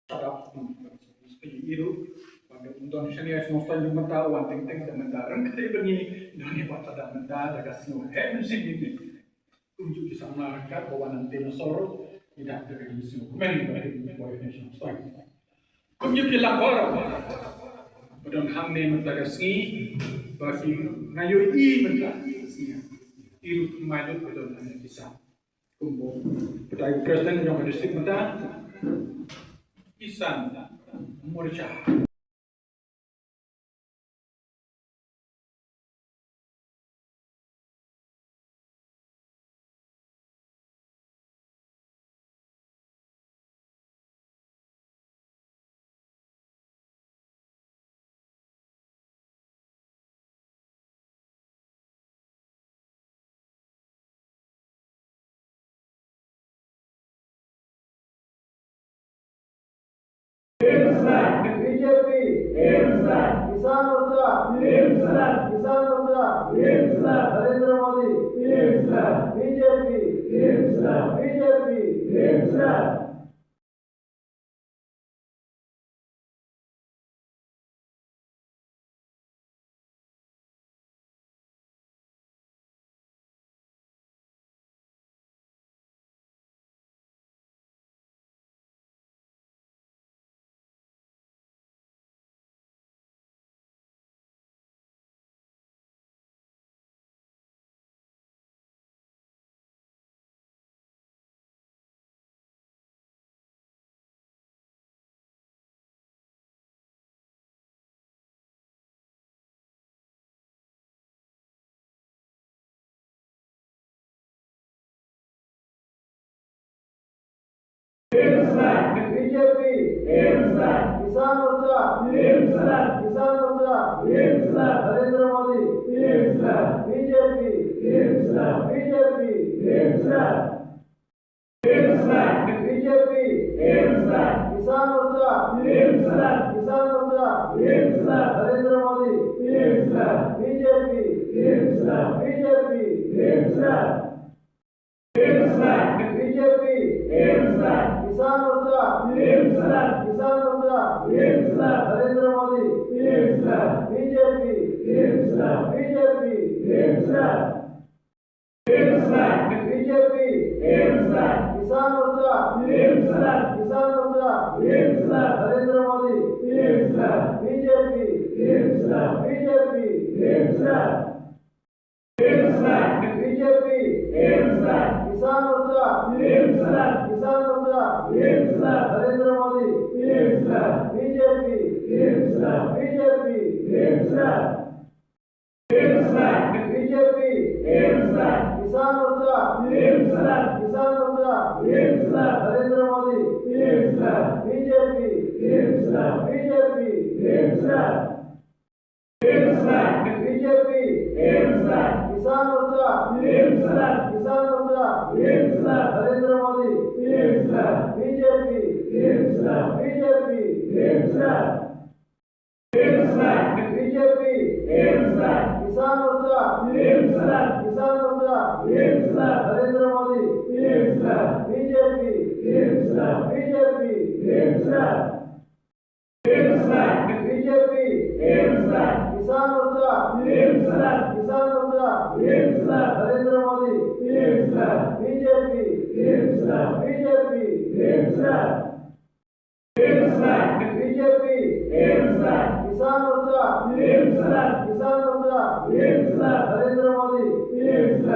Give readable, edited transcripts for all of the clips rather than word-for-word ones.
Iru Indonesia ni semesta jumenta one thing things dan mendarang kali bengi Indonesia pada mendarang daga snow heaven sing ini tunjuk di sana kan bahwa nanti nasoro tidak ada di sini men bagi boy nation story kumyu kilang orang padang hamne mendaga sini bagi ngayo I mendaga sini iru maju padang hamne bisa kumbo pedai presiden yang distrik mendaga Isan Murcha. BJP, किसान मोर्चा, किसान मोर्चा, Narendra Modi, BJP, BJP, BJP, किसान मोर्चा, Narendra Modi, BJP, BJP, BJP, किसान मोर्चा, Narendra Modi, BJP, BJP, BJP, किसान मोर्चा, Narendra Modi, BJP, BJP, BJP, किसान मोर्चा, Narendra Modi, BJP, BJP, BJP, किसान मोर्चा, Narendra Modi, BJP, BJP, BJP, किसान मोर्चा, Narendra Modi, BJP, BJP, BJP, किसान मोर्चा, Narendra Modi, BJP, BJP, BJP, किसान मोर्चा, Narendra Modi, BJP, BJP, BJP, किसान मोर्चा, Narendra Modi, BJP, BJP, BJP, किसान मोर्चा, नरेंद्र मोदी, BJP,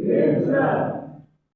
BJP,